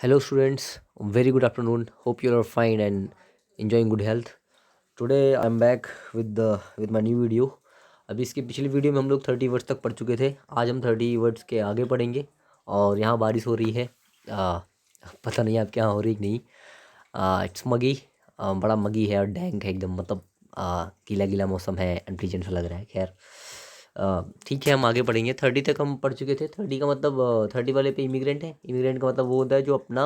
Hello students, very good afternoon. Hope you are fine and enjoying good health. Today I'm back with my new video. अभी इसकी पिछली video में हम लोग 30 words तक पढ़ चुके थे। आज हम 30 वर्ड्स के आगे पढ़ेंगे। और यहाँ बारिश हो रही है। पता नहीं आपके यहाँ हो रही कि नहीं। इट्स मगी, बड़ा मगी है और डैंक है एकदम, मतलब गीला गीला मौसम है, अनप्लीजेंट सा लग रहा है। खैर ठीक है, हम आगे पढ़ेंगे। 30 तक हम पढ़ चुके थे। 30 का मतलब 30 वाले पे इमिग्रेंट है। इमिग्रेंट का मतलब वो होता है जो अपना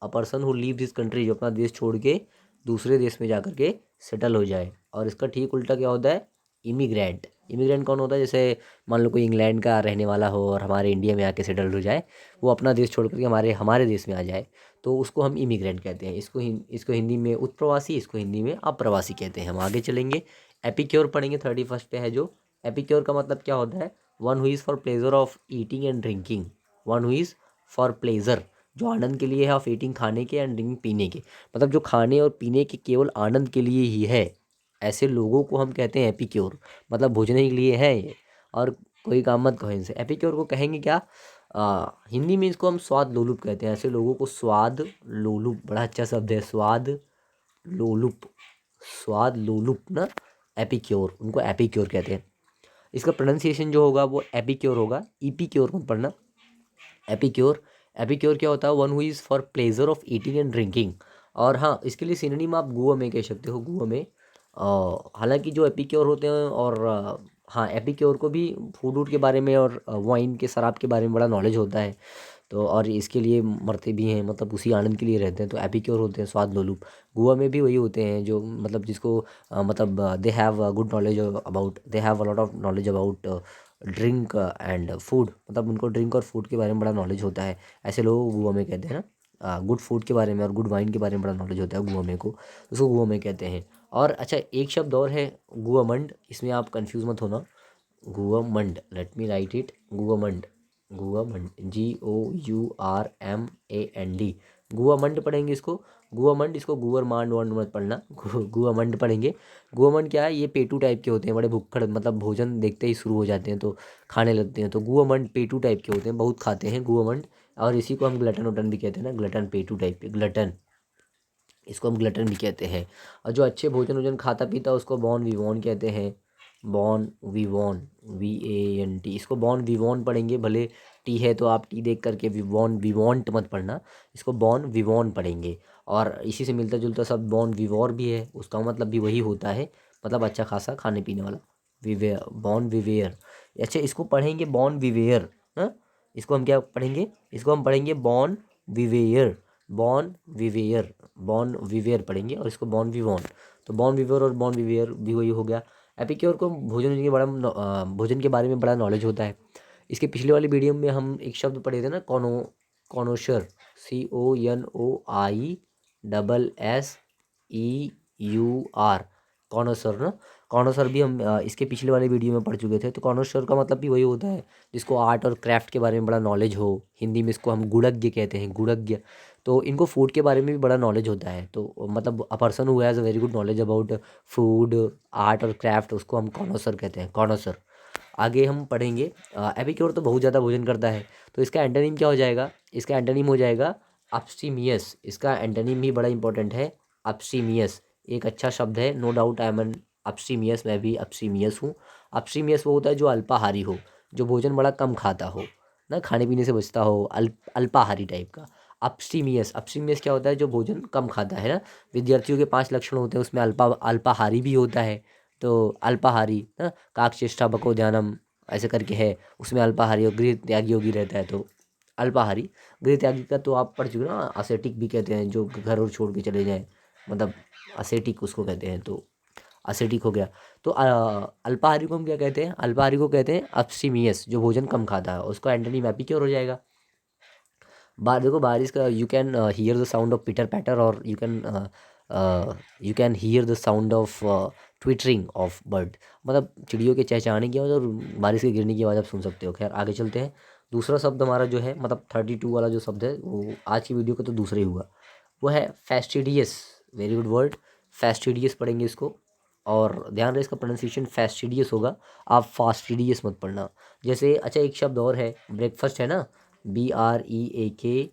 अ person who leave this country, जो अपना देश छोड़ के दूसरे देश में जा कर के सेटल हो जाए। और इसका ठीक उल्टा क्या होता है? इमिग्रेंट। इमिग्रेंट कौन होता है? जैसे मान लो कोई इंग्लैंड का रहने वाला हो और हमारे इंडिया में आके सेटल हो जाए, वो अपना देश छोड़ कर के हमारे हमारे देश में आ जाए, तो उसको हम इमिग्रेंट कहते हैं। इसको हिंदी में उत्प्रवासी, इसको हिंदी में अप्रवासी कहते हैं। हम आगे चलेंगे, एपिक्योर पढ़ेंगे। 31 पे है जो एपिक्योर का मतलब क्या होता है? One who is for pleasure of eating and drinking. One who is for pleasure, जो आनंद के लिए है, ऑफ ईटिंग खाने के, एंड ड्रिंकिंग पीने के, मतलब जो खाने और पीने के केवल आनंद के लिए ही है, ऐसे लोगों को हम कहते हैं एपिक्योर। मतलब भोजन के लिए है ये, और कोई काम मत कहो इनसे। एपिक्योर को कहेंगे क्या? हिंदी में इसको हम स्वाद लोलुप कहते हैं। ऐसे लोगों को स्वाद लोलुप, बड़ा अच्छा शब्द है, स्वाद लोलुप। स्वाद लोलुप ना, एपिक्योर, उनको एपिक्योर कहते हैं। इसका प्रोनाउंसिएशन जो होगा वो एपिक्योर होगा, ईपीक्योर मत पढ़ना, एपिक्योर। एपिक्योर क्या होता है? One who is for pleasure of eating and drinking. और हाँ, इसके लिए सिनोनिम आप गुआ में कह सकते हो, गुआ में। हालांकि जो एपिक्योर होते हैं, और हाँ, एपिक्योर को भी फूड वूड के बारे में और वाइन के, शराब के बारे में बड़ा नॉलेज होता है। तो और इसके लिए मरते भी हैं, मतलब उसी आनंद के लिए रहते हैं, तो एपिक्योर होते हैं, स्वाद लोलुप। गोवा में भी वही होते हैं जो, मतलब जिसको मतलब they have good knowledge about, they have a lot of knowledge about drink and food, मतलब उनको ड्रिंक और फूड के बारे में बड़ा नॉलेज होता है। ऐसे लोग गोवा में कहते हैं ना, गुड फूड के बारे में और गुड वाइन के बारे में बड़ा नॉलेज होता है गोवा में को, उसको गोवा में कहते हैं। और अच्छा, एक शब्द और है, गुआमंड। इसमें आप कंफ्यूज मत होना। गुआमंड, let me right it, गुआमंड। गुआमंड, GOURMAND। गुआमंड पढ़ेंगे इसको। गुआमंड, इसको गुअर मांड वांड मत पढ़ना। गुआमंड पढ़ेंगे। गुआमंड क्या है? ये पेटू टाइप के होते हैं, बड़े भुक्खड़, मतलब भोजन देखते ही शुरू हो जाते हैं तो खाने लगते हैं। तो गुआमंड पेटू टाइप के होते हैं, बहुत खाते हैं गुआमंड। और इसी को हम ग्लटन वटन भी कहते हैं ना, ग्लटन, पेटू टाइप के, ग्लटन, इसको हम ग्लटन भी कहते हैं। और जो अच्छे भोजन वोजन खाता पीता उसको बॉन विवॉन कहते हैं। बॉन विवॉन, VANT, इसको बॉन विवॉन पढ़ेंगे। भले टी है तो आप टी देख करके विवॉन, विवॉन्ट मत पढ़ना, इसको बॉन विवॉन पढ़ेंगे। और इसी से मिलता जुलता शब्द बॉन विवॉर भी है, उसका मतलब भी वही होता है, मतलब अच्छा खासा खाने पीने वाला। विवेयर, बॉन विवेयर। अच्छा, इसको पढ़ेंगे बॉन विवेयर। हाँ, इसको हम क्या पढ़ेंगे? इसको हम पढ़ेंगे बॉन विवेयर। बॉन विवेयर, बॉन विवेयर पढ़ेंगे, और इसको बॉन विवॉन। तो बॉन विवेयर और बॉन विवेयर भी वही हो गया। एपिक्योर को भोजन के भोजन के बारे में बड़ा नॉलेज होता है। इसके पिछले वाली वीडियो में हम एक शब्द पढ़े थे ना, कॉनोशर, CONOSSEUR, कॉनोसर ना। कॉनोसर भी हम इसके पिछले वाले वीडियो में पढ़ चुके थे। तो कॉनोसर का मतलब भी वही होता है जिसको आर्ट और क्राफ्ट के बारे में बड़ा नॉलेज हो। हिंदी में इसको हम गुणज्ञ कहते हैं, गुणज्ञ। तो इनको फूड के बारे में भी बड़ा नॉलेज होता है। तो मतलब अ person who has a very good knowledge about food, art और क्राफ्ट, उसको हम कॉनोसर कहते हैं, कॉनोसर। आगे हम पढ़ेंगे, एपिक्योर तो बहुत ज़्यादा भोजन करता है, तो इसका एंटोनिम क्या हो जाएगा? इसका एंटोनिम हो जाएगा अब्स्टीमियस। इसका एंटोनिम भी बड़ा इंपॉर्टेंट है, अब्स्टीमियस। एक अच्छा शब्द है, no doubt I am an abstemious, मैं भी अब्स्टीमियस हूँ। अब्स्टीमियस वो होता है जो अल्पाहारी हो, जो भोजन बड़ा कम खाता हो ना, खाने पीने से बचता हो, अल्पाहारी टाइप का। अब्स्टीमियस, अब्स्टीमियस क्या होता है? जो भोजन कम खाता है ना। विद्यार्थियों के 5 लक्षण होते हैं, उसमें अल्पाहारी भी होता है। तो अल्पाहारी ना, काकचेष्टा बको ध्यानम, ऐसे करके है, उसमें अल्पाहारी और गृह त्यागी योगी रहता है। तो अल्पाहारी, गृह त्यागी का तो आप पढ़ चुके हो ना, असेटिक भी कहते हैं, जो घर और छोड़ के चले जाएं, मतलब असेटिक उसको कहते हैं। तो असेटिक हो गया। तो अल्पाहारी को हम क्या कहते हैं? अल्पाहारी को कहते हैं अब्स्टीमियस, जो भोजन कम खाता है, उसका एंटोनिम एपिक्योर हो जाएगा। देखो, बारिश का, you can hear the sound of पिटर पैटर, और you can hear the sound of twittering of bird, मतलब चिड़ियों के चहचहाने की आवाज़ और बारिश के गिरने की आवाज़ आप सुन सकते हो। खैर, आगे चलते हैं। दूसरा शब्द हमारा जो है, मतलब 32 वाला जो शब्द है, वो आज की वीडियो का तो दूसरा ही हुआ, वो है फेस्टिडियस। वेरी गुड वर्ड, फेस्टिडियस पढ़ेंगे इसको। और ध्यान रहे, इसका प्रोनाउंसिएशन फेस्टिडियस होगा, आप फास्टिडियस मत पढ़ना। जैसे अच्छा, एक शब्द और है, ब्रेकफास्ट है ना, BREAK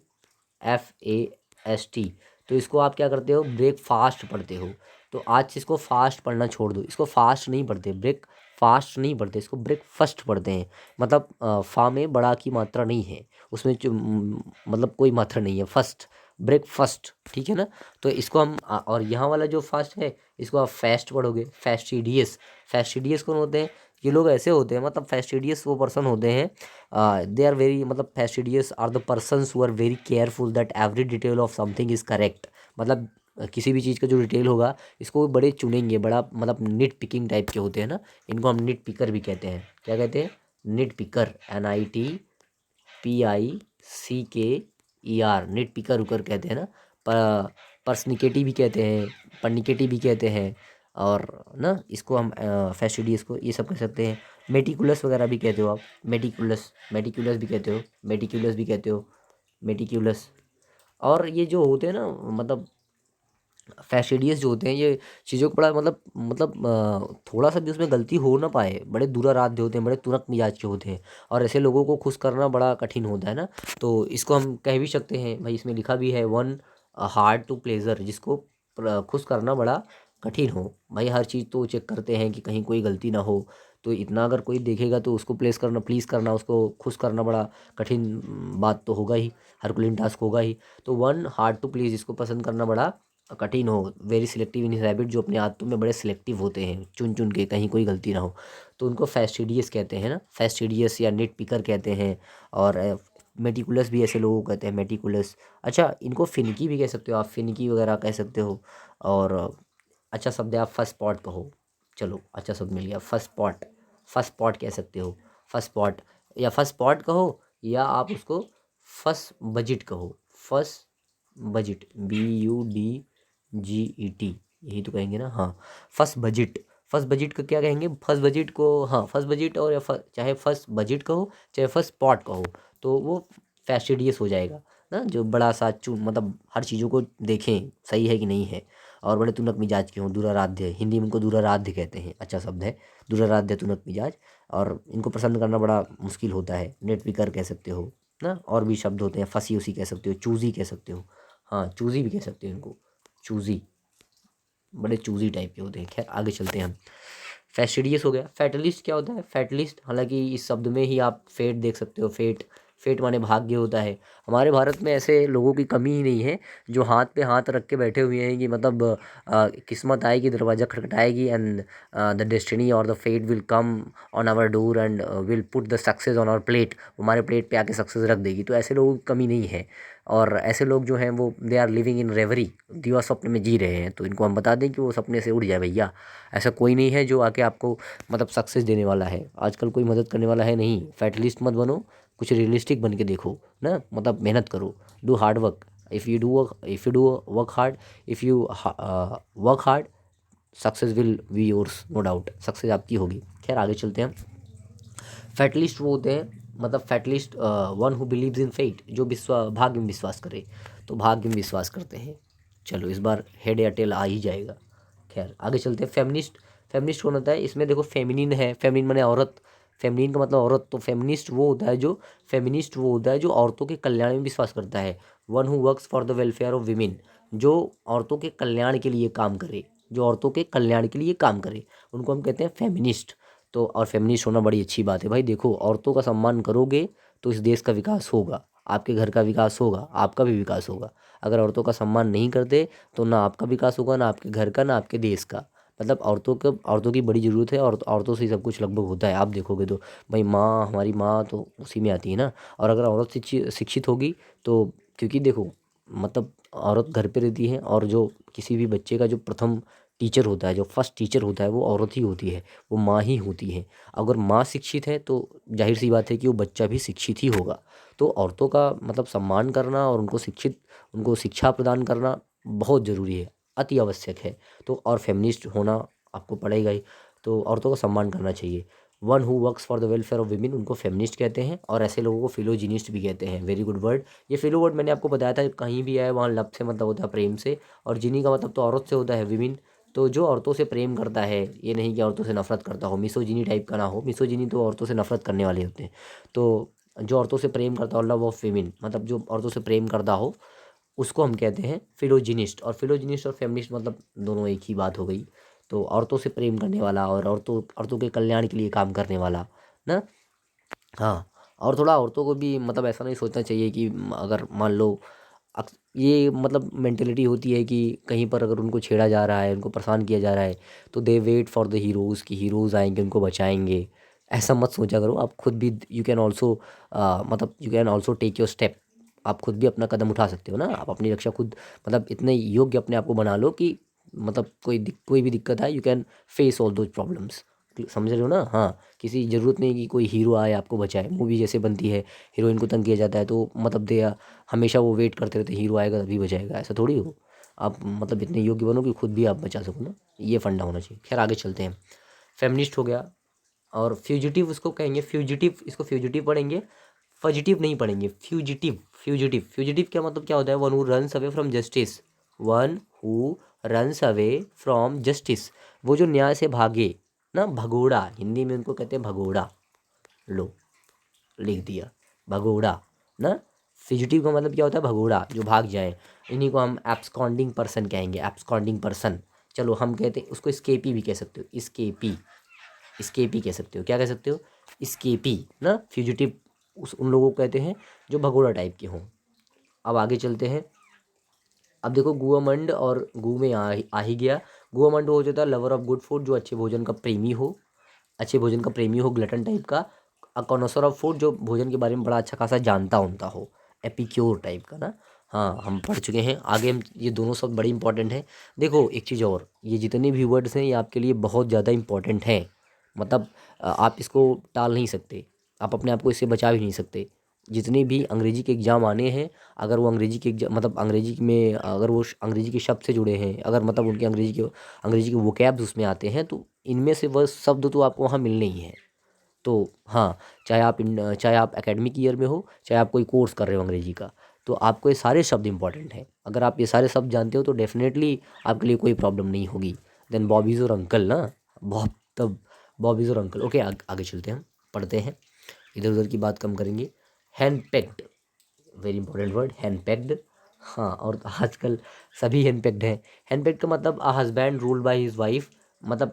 FAST। तो इसको आप क्या करते हो, ब्रेकफास्ट पढ़ते हो। तो आज से इसको फास्ट पढ़ना छोड़ दो, इसको फास्ट नहीं पढ़ते, ब्रेक फास्ट नहीं पढ़ते, इसको ब्रेकफास्ट पढ़ते हैं। मतलब फा में बड़ा की मात्रा नहीं है, उसमें जो मतलब कोई मात्रा नहीं है, फर्स्ट, ब्रेकफास्ट, ठीक है ना। तो इसको हम और यहाँ वाला जो फास्ट है इसको आप फास्ट पढ़ोगे, फैस्टिडियस। फैस्टिडियस कौन होते हैं, ये लोग ऐसे होते हैं, मतलब फैस्टिडियस वो पर्सन होते हैं, दे आर वेरी, मतलब fastidious are the persons who are very careful that every detail of something is correct. मतलब किसी भी चीज़ का जो डिटेल होगा इसको वो बड़े चुनेंगे, बड़ा मतलब निट पिकिंग टाइप के होते हैं ना, इनको हम निट पिकर भी कहते हैं। क्या कहते हैं, nitpicker, NITPICKER, nitpicker उकर कहते हैं ना। पर्सनिकेटी भी कहते हैं, पर्निकेटी भी कहते हैं, और ना इसको हम फैस्टिडियस को ये सब कह सकते हैं। मेटिकुलस वगैरह भी कहते हो आप, मेटिकुलस, मेटिकुलस भी कहते हो, मेटिकुलस भी कहते हो, मेटिकुलस। और ये जो होते हैं ना, मतलब फैस्टिडियस जो होते हैं, ये चीज़ों को बड़ा मतलब थोड़ा सा भी उसमें गलती हो ना पाए, बड़े दुराराध्य होते हैं, बड़े तुरक मिजाज के होते हैं, और ऐसे लोगों को खुश करना बड़ा कठिन होता है ना। तो इसको हम कह भी सकते हैं भाई, इसमें लिखा भी है वन हार्ड टू प्लेजर, जिसको खुश करना बड़ा कठिन हो। भाई हर चीज़ तो चेक करते हैं कि कहीं कोई गलती ना हो, तो इतना अगर कोई देखेगा तो उसको प्लीज़ करना, उसको खुश करना बड़ा कठिन बात तो होगा ही, हरकुलिन टास्क होगा ही। तो वन हार्ड टू प्लीज़, इसको पसंद करना बड़ा कठिन हो, वेरी सिलेक्टिव इन हैबिट, जो अपने आदतों में बड़े सिलेक्टिव होते हैं, चुन चुन के कहीं कोई गलती ना हो, तो उनको फैस्टिडियस कहते हैं ना, फैस्टिडियस या निट पिकर कहते हैं। और मेटिकुलस भी ऐसे लोगों को कहते हैं, मेटिकुलस। अच्छा, इनको फिनिकी भी कह सकते हो आप, फिनिकी वगैरह कह सकते हो। और अच्छा शब्द है, आप फर्स्ट स्पॉट कहो, चलो अच्छा शब्द मिल गया, फर्स्ट स्पॉट, फर्स्ट स्पॉट कह सकते हो, फर्स्ट स्पॉट, या फर्स्ट स्पॉट कहो, या आप उसको फर्स्ट बजट कहो, फर्स्ट बजट, BUDGET, यही तो कहेंगे ना, हाँ, फर्स्ट बजट। फर्स्ट बजट का क्या कहेंगे, फर्स्ट बजट को, हाँ फर्स्ट बजट, और या चाहे फर्स्ट बजट कहो चाहे फर्स्ट स्पॉट कहो, तो वो फैस्टिडियस हो जाएगा ना, जो बड़ा सा मतलब हर चीज़ों को देखें सही है कि नहीं है, और बड़े तुनक मिजाज के हों, दुराराध्य, हिंदी में इनको दुराराध्य कहते हैं, अच्छा शब्द है, दुराराध्य तुनक मिजाज। और इनको पसंद करना बड़ा मुश्किल होता है, नेट पिकर कह सकते हो ना, और भी शब्द होते हैं, फसी उसी कह सकते हो, चूज़ी कह सकते हो, हाँ चूज़ी भी कह सकते हो इनको, चूज़ी, बड़े चूज़ी टाइप के होते हैं। खैर आगे चलते हैं हम। फैस्टिडियस हो गया। फैटलिस्ट क्या होता है, फैटलिस्ट, हालांकि इस शब्द में ही आप फेट देख सकते हो, फेट, फेट माने भाग्य होता है। हमारे भारत में ऐसे लोगों की कमी ही नहीं है जो हाथ पे हाथ रख के बैठे हुए हैं कि मतलब किस्मत आएगी, दरवाज़ा खटखटाएगी, एंड द डेस्टिनी और the fate will come on our door and will put the success on our plate, हमारे प्लेट पे आके सक्सेस रख देगी। तो ऐसे लोगों की कमी नहीं है, और ऐसे लोग जो हैं वो दे आर लिविंग इन रेवरी, दिवा स्वप्न में जी रहे हैं। तो इनको हम बता दें कि वो सपने से उड़ जाए भैया, ऐसा कोई नहीं है जो आके आपको मतलब सक्सेस देने वाला है, आजकल कोई मदद करने वाला है नहीं। फैटलिस्ट मत बनो, कुछ रियलिस्टिक बन के देखो ना, मतलब मेहनत करो, do hard work, if you do work hard, if you work hard, success will be yours, no doubt success आपकी होगी। खैर आगे चलते हैं। फैटलिस्ट वो होते हैं, मतलब fatalist one who believes in fate, जो भाग्य में विश्वास करे, तो भाग्य में विश्वास करते हैं। चलो इस बार हेड या टेल आ ही जाएगा। खैर आगे चलते हैं। फेमिनिस्ट, फेमिनिस्ट कौन होता है, इसमें देखो फेमिनिन है, फेमिनिन माने औरत, फेमिनिन का मतलब औरत, तो फेमिनिस्ट वो होता है जो, फेमिनिस्ट वो होता है जो औरतों के कल्याण में विश्वास करता है। One who works for the welfare of women, जो औरतों के कल्याण के लिए काम करे, जो औरतों के कल्याण के लिए काम करे, उनको हम कहते हैं फेमिनिस्ट। तो और फेमिनिस्ट होना बड़ी अच्छी बात है भाई। देखो औरतों का सम्मान करोगे तो इस देश का विकास होगा, आपके घर का विकास होगा, आपका भी विकास होगा। अगर औरतों का सम्मान नहीं करते तो ना आपका विकास होगा, ना आपके घर का, ना आपके देश का। मतलब औरतों की बड़ी ज़रूरत है, और औरतों से ही सब कुछ लगभग होता है। आप देखोगे तो भाई माँ, हमारी माँ तो उसी में आती है ना। और अगर औरत शिक्षित होगी तो, क्योंकि देखो मतलब औरत घर पे रहती है, और जो किसी भी बच्चे का जो प्रथम टीचर होता है, जो फर्स्ट टीचर होता है, वो औरत ही होती है, वो माँ ही होती है। अगर माँ शिक्षित है तो जाहिर सी बात है कि वो बच्चा भी शिक्षित ही होगा। तो औरतों का मतलब सम्मान करना और उनको शिक्षा प्रदान करना बहुत ज़रूरी है, अति आवश्यक है। तो और फेमिनिस्ट होना आपको पड़ेगा ही, तो औरतों का सम्मान करना चाहिए। One who works for the welfare of women, उनको फेमिनिस्ट कहते हैं, और ऐसे लोगों को फिलोजिनिस्ट भी कहते हैं। Very good word. ये फिलो वर्ड मैंने आपको बताया था, कहीं भी आए वहाँ लव से मतलब होता है प्रेम से, और जिनी का मतलब तो औरत से होता है, विमिन। तो जो औरतों से प्रेम करता है, ये नहीं कि औरतों से नफरत करता हो, मिसोजिनी टाइप का ना हो, मिसोजिनी तो औरतों से नफरत करने वाले होते हैं। तो जो औरतों से प्रेम करता हो, लव ऑफ वीमेन, मतलब जो औरतों से प्रेम करता हो, उसको हम कहते हैं फिलोजिनिस्ट। और फिलोजिनिस्ट और फेमिनिस्ट मतलब दोनों एक ही बात हो गई। तो औरतों से प्रेम करने वाला और औरतों औरतों के कल्याण के लिए काम करने वाला ना। हाँ, और थोड़ा औरतों को भी मतलब ऐसा नहीं सोचना चाहिए कि अगर मान लो ये मतलब मेंटेलिटी होती है कि कहीं पर अगर उनको छेड़ा जा रहा है, उनको परेशान किया जा रहा है, तो दे वेट फॉर द हीरोज़ कि हीरोज़ आएंगे उनको बचाएंगे। ऐसा मत सोचा करो, आप खुद भी यू कैन ऑल्सो मतलब you can also take your step. आप खुद भी अपना कदम उठा सकते हो ना, आप अपनी रक्षा खुद मतलब इतने योग्य अपने आप को बना लो कि मतलब कोई भी दिक्कत आए, you can face all those problems. समझ रहे हो ना। हाँ, किसी ज़रूरत नहीं कि कोई हीरो आए आपको बचाए। मूवी जैसे बनती है, हीरोइन को तंग किया जाता है तो मतलब दे हमेशा वो वेट करते रहते हीरो आएगा तभी बचाएगा, ऐसा थोड़ी हो। आप मतलब इतने योग्य बनो कि खुद भी आप बचा सको ना, ये फंडा होना चाहिए। खैर आगे चलते हैं। फेमिनिस्ट हो गया। और फ्यूजिटिव उसको कहेंगे, फ्यूजिटिव, इसको फ्यूजिटिव पढ़ेंगे, फजिटिव नहीं पढ़ेंगे, फ्यूजिटिव। फ्यूजिटिव फ्यूजिटिव क्या मतलब क्या होता है? One who runs away from justice. One who runs away from justice, वो जो न्याय से भागे ना। भगोड़ा, हिंदी में उनको कहते हैं भगोड़ा। लो, लिख दिया, भगोड़ा ना। फिजिटिव का मतलब क्या होता है? भगोड़ा, जो भाग जाए। इन्हीं को हम एब्सकॉन्डिंग पर्सन कहेंगे, एब्सकॉन्डिंग पर्सन। चलो हम कहते हैं उसको स्केपी भी कह सकते हो, स्केपी। स्केपी कह सकते हो, क्या कह सकते हो? स्केपी ना। फ्यूजिटिव उस उन लोगों को कहते हैं जो भगोड़ा टाइप के हों। अब आगे चलते हैं। अब देखो गुआमंड और गु में आ ही गया। गुआमंड हो जाता है लवर ऑफ गुड फूड, जो अच्छे भोजन का प्रेमी हो, अच्छे भोजन का प्रेमी हो, ग्लटन टाइप का। कॉनोसर ऑफ फूड, जो भोजन के बारे में बड़ा अच्छा खासा जानता उनता हो, एपिक्योर टाइप का ना। हाँ, हम पढ़ चुके हैं। आगे हम ये दोनों शब्द बड़े इंपॉर्टेंट हैं। देखो एक चीज़ और, ये जितने भी वर्ड्स हैं ये आपके लिए बहुत ज़्यादा इंपॉर्टेंट हैं। मतलब आप इसको टाल नहीं सकते, आप अपने आप को इससे बचा भी नहीं सकते। जितने भी अंग्रेजी के एग्ज़ाम आने हैं, अगर वो अंग्रेजी के एग्जाम मतलब अंग्रेजी में अगर वो अंग्रेजी के शब्द से जुड़े हैं, अगर मतलब उनके अंग्रेजी के वोकैब्स उसमें आते हैं, तो इनमें से वह शब्द तो आपको वहाँ मिलने ही हैं। तो हाँ, चाहे आप एकेडमिक ईयर में हो, चाहे आप कोई कोर्स कर रहे हो अंग्रेजी का, तो आपको ये सारे शब्द इंपॉर्टेंट हैं। अगर आप ये सारे शब्द जानते हो तो डेफिनेटली आपके लिए कोई प्रॉब्लम नहीं होगी। देन बॉबीज़ और अंकल ना, बॉब तब बॉबीज़ और अंकल। ओके, आगे चलते हैं, पढ़ते हैं, इधर उधर की बात कम करेंगे। Hand packed, very important word, hand packed. हाँ, और आजकल सभी हैंड पैक्ड हैं। हैंड पैक्ड का मतलब a husband ruled by his wife, मतलब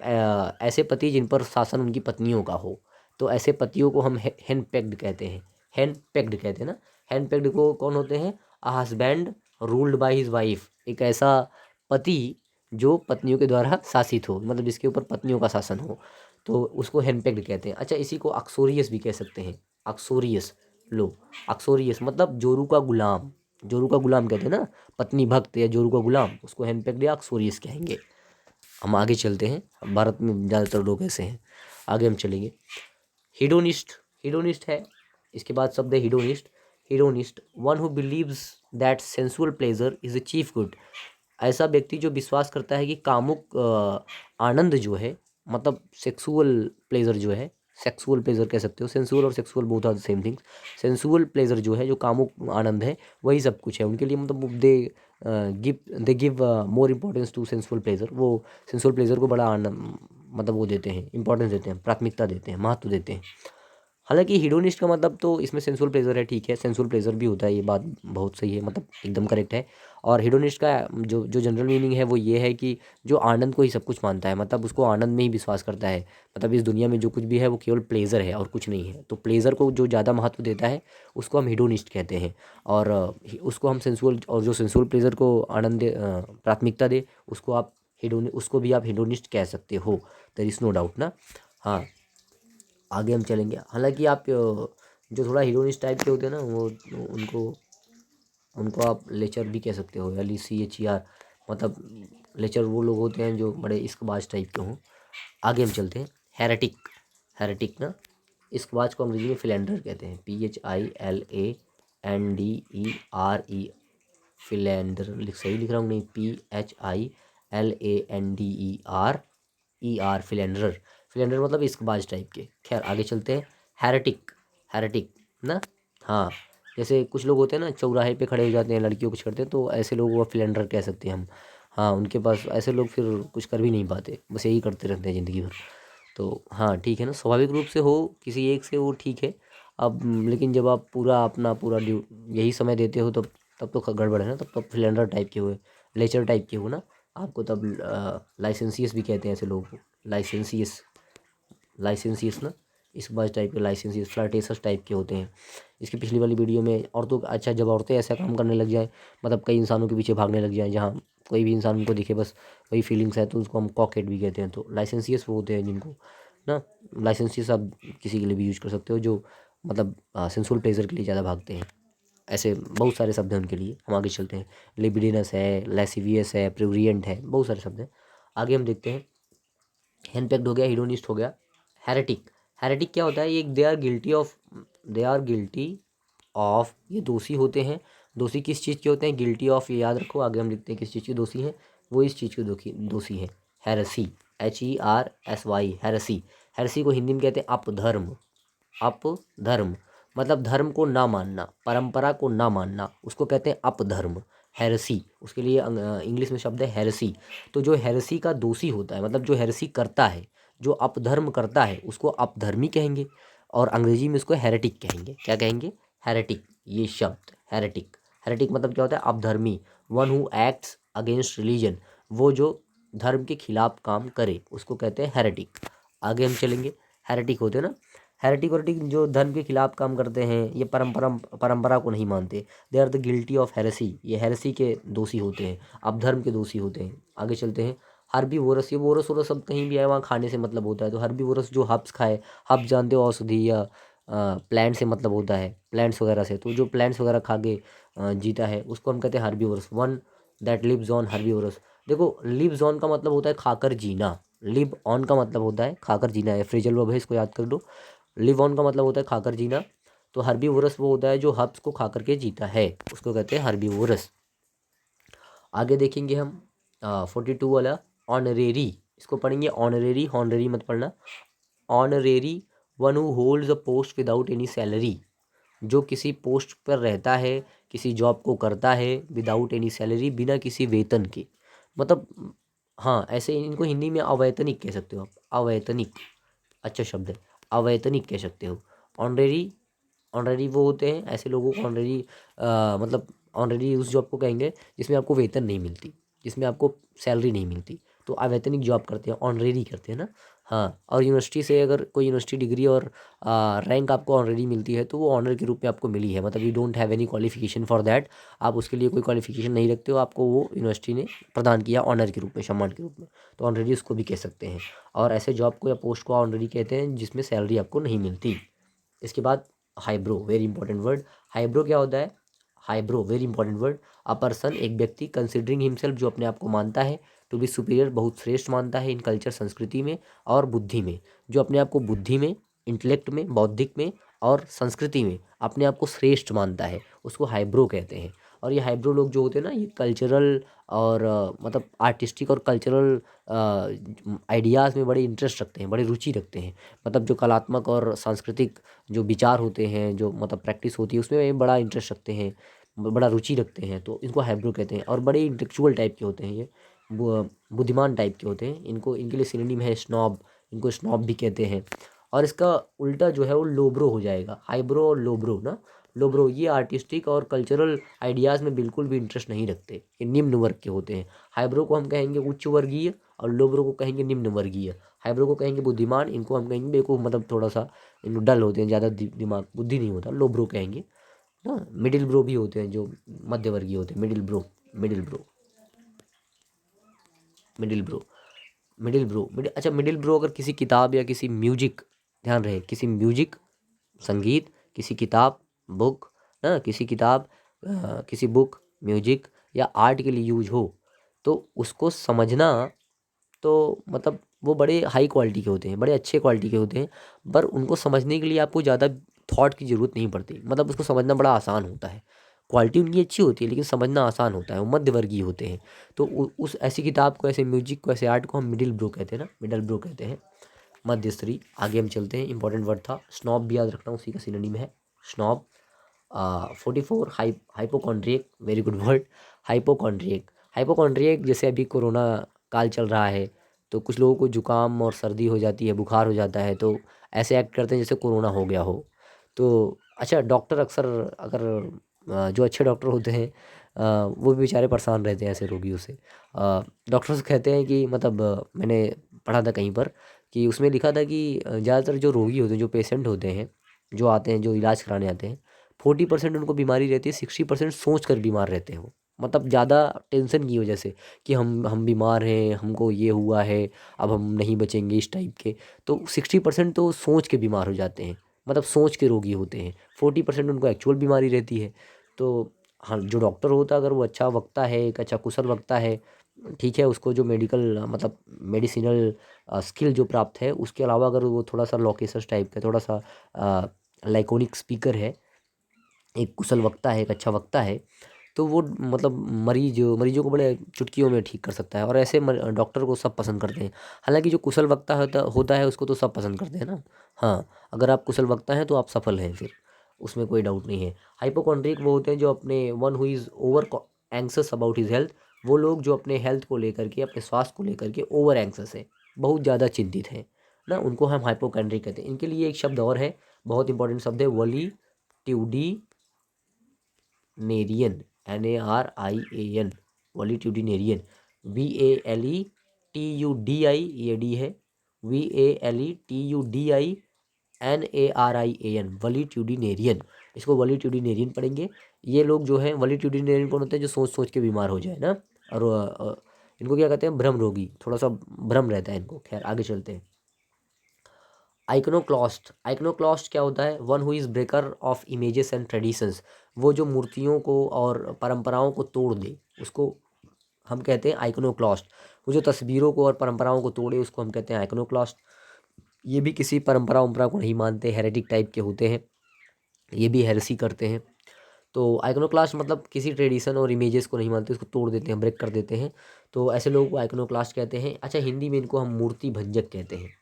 ऐसे पति जिन पर शासन उनकी पत्नियों का हो। तो ऐसे पतियों को हम हैंड पैक्ड कहते हैं, हैंड पैक्ड कहते हैं ना। हैंड पैक्ड को कौन होते हैं? A husband ruled by his wife, एक ऐसा पति जो पत्नियों के द्वारा शासित हो, मतलब जिसके ऊपर पत्नियों का शासन हो, तो उसको हैंड पैक्ड कहते हैं। अच्छा, इसी को अक्सोरियस भी कह सकते हैं, अक्सोरियस। लो, अक्सोरियस मतलब जोरू का गुलाम, जोरू का गुलाम कहते हैं ना, पत्नी भक्त या जोरू का गुलाम, उसको हैंडपैक्ड या अक्सोरियस कहेंगे। हम आगे चलते हैं, भारत में ज़्यादातर लोग ऐसे हैं। आगे हम चलेंगे। हिडोनिस्ट, हिडोनिस्ट है, इसके बाद शब्द है hedonist. Hedonist, one who believes that sensual pleasure is the chief good, ऐसा व्यक्ति जो विश्वास करता है कि कामुक आनंद जो है, मतलब सेक्सुअल प्लेजर जो है, सेक्सुअल प्लेजर कह सकते हो, सेंसुअल और sexual both are the same things. Sensual pleasure जो है, जो कामुक आनंद है, वही सब कुछ है उनके लिए। मतलब they give more importance to sensual pleasure. वो सेंसुअल प्लेजर को बड़ा आनंद मतलब वो देते हैं, इंपॉर्टेंस देते हैं, प्राथमिकता देते हैं, महत्व देते हैं। हालांकि हिडोनिस्ट का मतलब तो इसमें सेंसुअल प्लेजर है, ठीक है, सेंसुअल प्लेजर भी होता है, ये बात बहुत सही है, मतलब एकदम करेक्ट है। और हिडोनिस्ट का जो जो जनरल मीनिंग है वो ये है कि जो आनंद को ही सब कुछ मानता है, मतलब उसको आनंद में ही विश्वास करता है। मतलब इस दुनिया में जो कुछ भी है वो केवल प्लेजर है और कुछ नहीं है। तो प्लेजर को जो ज़्यादा महत्व देता है उसको हम हिडोनिस्ट कहते हैं। और उसको हम सेंसुअल, और जो सेंसुअल प्लेजर को आनंद प्राथमिकता दे, उसको आप उसको भी आप हिडोनिस्ट कह सकते हो, देयर इज़ नो डाउट ना। हाँ, आगे हम चलेंगे। हालांकि आप जो थोड़ा हीरोइस टाइप के होते हैं ना, वो उनको उनको आप लेचर भी कह सकते हो, LECHER, मतलब लेचर वो लोग होते हैं जो बड़े इश्कबाज टाइप के हों। आगे हम चलते हैं। हेरेटिक, हेरेटिक ना, इश्कबाज को अंग्रेजी में फिलेंडर कहते हैं, PHILANDERE, फिलेंडर। सही लिख रहा हूँ नहीं? PHILANDERER, Philander. फिलेंडर मतलब इश्कबाज टाइप के। खैर आगे चलते हैं। हेरेटिक, हेरेटिक ना। हाँ, जैसे कुछ लोग होते हैं ना, चौराहे पे खड़े हो जाते हैं, लड़कियों को छेड़ते हैं, तो ऐसे लोगों को फिलेंडर कह सकते हैं हम। हाँ, उनके पास ऐसे लोग फिर कुछ कर भी नहीं पाते, बस यही करते रहते हैं ज़िंदगी भर। तो हाँ ठीक है ना, स्वाभाविक रूप से हो किसी एक से वो ठीक है। अब लेकिन जब आप पूरा अपना पूरा यही समय देते हो तब तो गड़बड़ है ना, तब तो फिलेंडर टाइप के हुए, लेचर टाइप के हो ना आपको, तब लाइसेंसियस भी कहते हैं ऐसे लोगों को, लाइसेंसियस, लाइसेंसियस ना, इस बाज टाइप के लाइसेंसियस, फ्लर्टेसस टाइप के होते हैं। इसकी पिछली वाली वीडियो में औरतों अच्छा, जब औरतें ऐसा काम करने लग जाएं, मतलब कई इंसानों के पीछे भागने लग जाएं, जहाँ कोई भी इंसान उनको दिखे बस वही फीलिंग्स है, तो उसको हम कॉकेट भी कहते हैं। तो लाइसेंसियस वो होते हैं जिनको ना, लाइसेंसियस आप किसी के लिए भी यूज कर सकते हो जो मतलब सेंसुअल प्लेजर के लिए ज़्यादा भागते हैं। ऐसे बहुत सारे शब्द हैं उनके लिए, हम आगे चलते हैं। लिबिडिनस है, लेसिवियस है, प्रूरियंट है, बहुत सारे शब्द हैं। आगे हम देखते हैं। हेनपेक्ड हो गया, हिडोनिस्ट हो गया। हेरेटिक, हेरेटिक क्या होता है? ये they are guilty of, they are guilty of, ये दोषी होते हैं। दोषी किस चीज़ के होते हैं? गिल्टी ऑफ, ये याद रखो। आगे हम लिखते हैं किस चीज़ के दोषी हैं, वो इस चीज़ के दोषी हैं। Heresy, HERSY, heresy. हेरेसी को हिंदी में कहते हैं अपधर्म। अपधर्म मतलब धर्म को ना मानना, परंपरा को ना मानना, उसको कहते हैं अपधर्म, हेरेसी। उसके लिए इंग्लिश में शब्द है हेरेसी। तो जो हेरेसी का दोषी होता है, मतलब जो हेरेसी करता है, जो अपधर्म करता है, उसको अपधर्मी कहेंगे, और अंग्रेजी में उसको हेरेटिक कहेंगे। क्या कहेंगे? हेरेटिक। ये शब्द हेरेटिक, हेरेटिक मतलब क्या होता है? अपधर्मी। One who acts against religion, वो जो धर्म के खिलाफ काम करे उसको कहते हैं हेरेटिक। आगे हम चलेंगे। हेरेटिक होते हैं ना, हेरेटिक वेरेटिक जो धर्म के खिलाफ काम करते हैं, ये परंपरा को नहीं मानते, they are the guilty of heresy, ये हेरेसी के दोषी होते हैं, अपधर्म के दोषी होते हैं। आगे चलते हैं। हर्बीवोरस, ये वोरस वोरस सब कहीं भी आए वहाँ खाने से मतलब होता है, तो हर्बीवोरस जो हब्स खाए, हब्स जानते हो औषधि या प्लांट से मतलब होता है, प्लांट्स वगैरह से, तो जो प्लांट्स वगैरह खा के जीता है उसको हम कहते हैं herbivorous. One that lives on herbivorous. देखो, लिव्स ऑन का मतलब होता है खाकर जीना, लिव ऑन का मतलब होता है खाकर जीना है, फ्रेजल वर्ब है, इसको याद कर लो। लिव ऑन का मतलब होता है खाकर जीना, तो हर्बीवोरस वो होता है जो हब्स को खा करके जीता है, उसको कहते हैं हर्बीवोरस। आगे देखेंगे हम 42 वाला, ऑनरेरी, इसको पढ़ेंगे ऑनरेरी, हॉनरेरी मत पढ़ना। Honorary, one who holds a post without any salary, जो किसी पोस्ट पर रहता है, किसी जॉब को करता है विदाउट एनी सैलरी, बिना किसी वेतन के, मतलब हाँ, ऐसे इनको हिंदी में अवैतनिक कह सकते हो आप, अवैतनिक, अच्छा शब्द है, अवैतनिक कह सकते हो। ऑनरेरी, ऑनरेरी वो होते हैं ऐसे लोगों को ऑनरेरी मतलब ऑनरेरी उस जॉब को कहेंगे जिसमें आपको वेतन नहीं मिलती, जिसमें आपको सैलरी नहीं मिलती, तो अवैतनिक जॉब करते हैं, ऑनरेरी करते हैं ना। हाँ, और यूनिवर्सिटी से अगर कोई यूनिवर्सिटी डिग्री और रैंक आपको ऑनरेरी मिलती है तो वो ऑनर के रूप में आपको मिली है, मतलब you don't have any qualification for that, आप उसके लिए कोई क्वालिफिकेशन नहीं रखते हो, आपको वो यूनिवर्सिटी ने प्रदान किया ऑनर के रूप में, सम्मान के रूप में, तो ऑनरेरी उसको भी कह सकते हैं। और ऐसे जॉब को या पोस्ट को ऑनरेरी कहते हैं जिसमें सैलरी आपको नहीं मिलती। इसके बाद eyebrow, very important word. Eyebrow क्या होता है? Eyebrow, very important word. A person, एक व्यक्ति, कंसिडरिंग हिमसेल्फ, जो अपने आप को मानता है, टू बी सुपीरियर, बहुत श्रेष्ठ मानता है, इन कल्चर, संस्कृति में और बुद्धि में, जो अपने आप को बुद्धि में, इंटेलेक्ट में, बौद्धिक में और संस्कृति में अपने आप को श्रेष्ठ मानता है, उसको हाइब्रो कहते हैं। और ये हाइब्रो लोग जो होते हैं ना, ये कल्चरल और मतलब आर्टिस्टिक और कल्चरल आइडियाज़ में बड़े इंटरेस्ट रखते हैं, बड़े रुचि रखते हैं, मतलब जो कलात्मक और सांस्कृतिक जो विचार होते हैं, जो मतलब प्रैक्टिस होती है, उसमें ये बड़ा इंटरेस्ट रखते हैं, बड़ा रुचि रखते हैं, तो इनको हाइब्रो कहते हैं। और बड़े इंटेलेक्चुअल टाइप के होते हैं ये, बुद्धिमान टाइप के होते हैं, इनको, इनके लिए सिनोनिम है स्नॉब, इनको स्नॉब भी कहते हैं। और इसका उल्टा जो है वो लोब्रो हो जाएगा, हाइब्रो और लोब्रो ना। लोब्रो, ये आर्टिस्टिक और कल्चरल आइडियाज़ में बिल्कुल भी इंटरेस्ट नहीं रखते, ये निम्न वर्ग के होते हैं। हाइब्रो को हम कहेंगे उच्च वर्गीय और लोब्रो को कहेंगे निम्न वर्गीय। हाइब्रो को कहेंगे बुद्धिमान, इनको हम कहेंगे बेवकूफ़, मतलब थोड़ा सा इनको डल होते हैं, ज़्यादा दिमाग बुद्धि नहीं होता, लो ब्रो कहेंगे ना। मिडिल ब्रो भी होते हैं जो मध्य वर्गीय होते हैं, middle bro, middle bro, middle bro, middle bro, अच्छा, मिडिल ब्रो अगर किसी किताब या किसी म्यूजिक, ध्यान रहे, किसी म्यूजिक, संगीत, किसी किताब, बुक ना, किसी किताब, किसी बुक, म्यूजिक या आर्ट के लिए यूज हो, तो उसको समझना, तो मतलब वो बड़े हाई क्वालिटी के होते हैं, बड़े अच्छे क्वालिटी के होते हैं, पर उनको समझने के लिए आपको ज़्यादा थॉट की ज़रूरत नहीं पड़ती, मतलब उसको समझना बड़ा आसान होता है। क्वालिटी उनकी अच्छी होती है लेकिन समझना आसान होता है, वो मध्य वर्गीय होते हैं। तो उस ऐसी किताब को, ऐसे म्यूजिक को, ऐसे आर्ट को हम मिडिल ब्रो कहते हैं ना, मिडल ब्रो कहते हैं, मध्य स्तरीय। आगे हम चलते हैं, इंपॉर्टेंट वर्ड था स्नॉब, भी याद रखना, उसी का सिनोनिम है snob. 44, hypochondriac, very good word, hypochondriac. Hypochondriac, जैसे अभी कोरोना काल चल रहा है, तो कुछ लोगों को जुकाम और सर्दी हो जाती है, बुखार हो जाता है, तो ऐसे एक्ट करते हैं जैसे कोरोना हो गया हो, तो अच्छा, डॉक्टर अक्सर अगर जो अच्छे डॉक्टर होते हैं वो भी बेचारे परेशान रहते हैं ऐसे रोगियों से। डॉक्टर्स कहते हैं कि मतलब मैंने पढ़ा था कहीं पर कि उसमें लिखा था कि ज़्यादातर जो रोगी होते हैं, जो पेशेंट होते हैं, जो आते हैं, जो इलाज कराने आते हैं, 40% उनको बीमारी रहती है, 60% सोच कर बीमार रहते हैं वो। मतलब ज़्यादा टेंशन की वजह से कि हम बीमार हैं, हमको ये हुआ है, अब हम नहीं बचेंगे, इस टाइप के। तो 60% तो सोच के बीमार हो जाते हैं, मतलब सोच के रोगी होते हैं। 40% उनको एक्चुअल बीमारी रहती है। तो हाँ, जो डॉक्टर होता है अगर वो अच्छा वक्ता है, एक अच्छा कुशल वक्ता है, ठीक है, उसको जो मेडिकल मतलब मेडिसिनल स्किल जो प्राप्त है, उसके अलावा अगर वो थोड़ा सा लोकेशस टाइप का, थोड़ा सा लाइकोनिक स्पीकर है, एक कुशल वक्ता है, एक अच्छा वक्ता है, तो वो मतलब मरीजों को बड़े चुटकियों में ठीक कर सकता है। और ऐसे डॉक्टर को सब पसंद करते हैं। हालांकि जो कुशल वक्ता होता है उसको तो सब पसंद करते हैं ना। हाँ, अगर आप कुशल वक्ता हैं तो आप सफल हैं फिर, उसमें कोई डाउट नहीं है। हाइपोकॉन्ड्रिक वो होते हैं जो अपने one who is over anxious about his health. वो लोग जो अपने हेल्थ को लेकर के, अपने स्वास्थ्य को लेकर के ओवर एंग्सस है, बहुत ज़्यादा चिंतित हैं ना, उनको हम हाइपोकॉन्ड्रिक कहते हैं। इनके लिए एक शब्द और है, बहुत इंपॉर्टेंट शब्द है, नेरियन, NARIAN, वॉलीट्यूडिनेरियन, VALETUDI, ये डी है, VALETUDINARIAN, वॉलीट्यूडिनेरियन। इसको वॉलीट्यूडिनेरियन पढ़ेंगे। ये लोग जो हैं वॉलीट्यूडिनेरियन कौन होते हैं? जो सोच सोच के बीमार हो जाए ना। और इनको क्या कहते हैं? भ्रम रोगी, थोड़ा सा भ्रम रहता है इनको। खैर आगे चलते हैं। आइकनोक्लास्ट क्या होता है? One who is breaker of images and traditions. वो जो मूर्तियों को और परंपराओं को तोड़ दे, उसको हम कहते हैं आइकनोक्लास्ट। वो जो तस्वीरों को और परंपराओं को तोड़े, उसको हम कहते हैं आइकनोक्लास्ट। ये भी किसी परंपरा उम्परा को नहीं मानते, हेरेटिक टाइप के होते हैं, ये भी हेरेसी करते हैं। तो आइकनोक्लास्ट मतलब किसी ट्रेडिशन और इमेजेस को नहीं मानते, उसको तोड़ देते हैं, ब्रेक कर देते हैं। तो ऐसे लोगों को आइकनोक्लास्ट कहते हैं। अच्छा, हिंदी में इनको हम मूर्ति भंजक कहते हैं।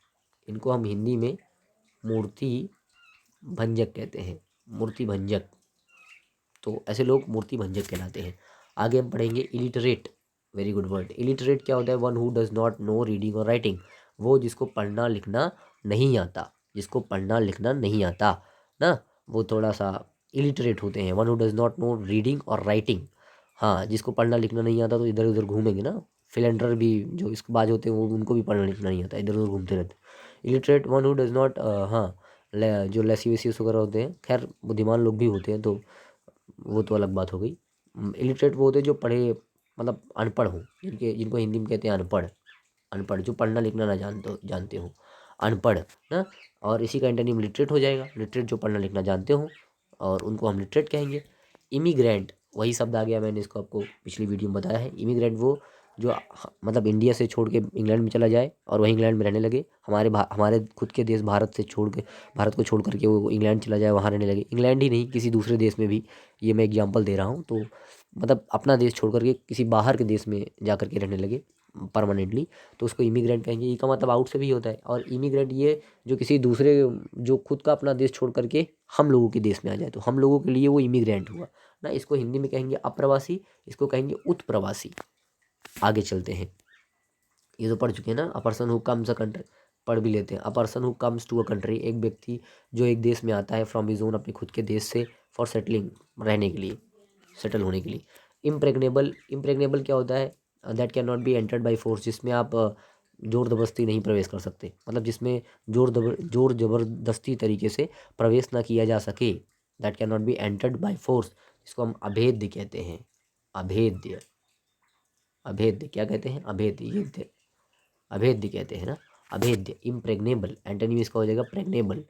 इनको हम हिंदी में मूर्ति भंजक कहते हैं, मूर्ति भंजक। तो ऐसे लोग मूर्ति भंजक कहलाते हैं। आगे हम पढ़ेंगे illiterate. Very good word. Illiterate क्या होता है? One who does not know reading और राइटिंग। वो जिसको पढ़ना लिखना नहीं आता, जिसको पढ़ना लिखना नहीं आता ना, वो थोड़ा सा इलिटरेट होते हैं। One who does not know reading और राइटिंग। हाँ, जिसको पढ़ना लिखना नहीं आता तो इधर उधर घूमेंगे ना। फिलेंडर भी जो इसके बाज होते हैं, वो उनको भी पढ़ना लिखना नहीं आता, इधर उधर घूमते रहते हैं। Illiterate one who does not, हाँ, जो लेसिवियस वगैरह होते हैं, खैर बुद्धिमान लोग भी होते हैं, तो वो तो अलग बात हो गई। इलिटरेट वो होते हैं जो पढ़े, मतलब अनपढ़ हो, जिनको हिंदी में कहते हैं अनपढ़। अनपढ़ जो पढ़ना लिखना ना जानते हो, अनपढ़ ना। और इसी का एंटोनिम लिटरेट हो जाएगा। लिटरेट जो पढ़ना लिखना जानते हो, और उनको हम लिटरेट कहेंगे। इमिग्रेंट, वही शब्द आ गया, मैंने इसको आपको पिछली वीडियो में बताया है। इमिग्रेंट वो जो मतलब इंडिया से छोड़ के इंग्लैंड में चला जाए और वहीं इंग्लैंड में रहने लगे। हमारे खुद के देश भारत से छोड़ के, भारत को छोड़ करके वो इंग्लैंड चला जाए, वहाँ रहने लगे। इंग्लैंड ही नहीं, किसी दूसरे देश में भी, ये मैं एग्जांपल दे रहा हूँ। तो मतलब अपना देश छोड़ करके किसी बाहर के देश में जा करके रहने लगे परमानेंटली, तो उसको इमिग्रेंट कहेंगे। ई का मतलब आउट से भी होता है। और इमिग्रेंट ये जो किसी दूसरे, जो खुद का अपना देश छोड़ करके हम लोगों के देश में आ जाए, तो हम लोगों के लिए वो इमिग्रेंट हुआ ना। इसको हिंदी में कहेंगे अप्रवासी, इसको कहेंगे उत्प्रवासी। आगे चलते हैं। ये तो पढ़ चुके हैं ना। A person who comes a country, पढ़ भी लेते हैं। A person who comes to a country, एक व्यक्ति जो एक देश में आता है, फ्रॉम हिज ओन, अपने खुद के देश से, फॉर सेटलिंग, रहने के लिए, सेटल होने के लिए। इम्प्रेग्नेबल, इम्प्रेग्नेबल क्या होता है? That can not be entered by force, जिसमें आप जोर जबरदस्ती नहीं प्रवेश कर सकते, मतलब जिसमें जोर जबरदस्ती तरीके से प्रवेश ना किया जा सके। That can not be entered by force, इसको हम अभेद्य कहते हैं। अभेद्य, अभेद्य क्या कहते हैं? अभेद्य, ये अभेद्य कहते हैं ना। अभेद्य, इम्प्रेग्नेबल, एंटोनिम इसका हो जाएगा प्रेग्नेबल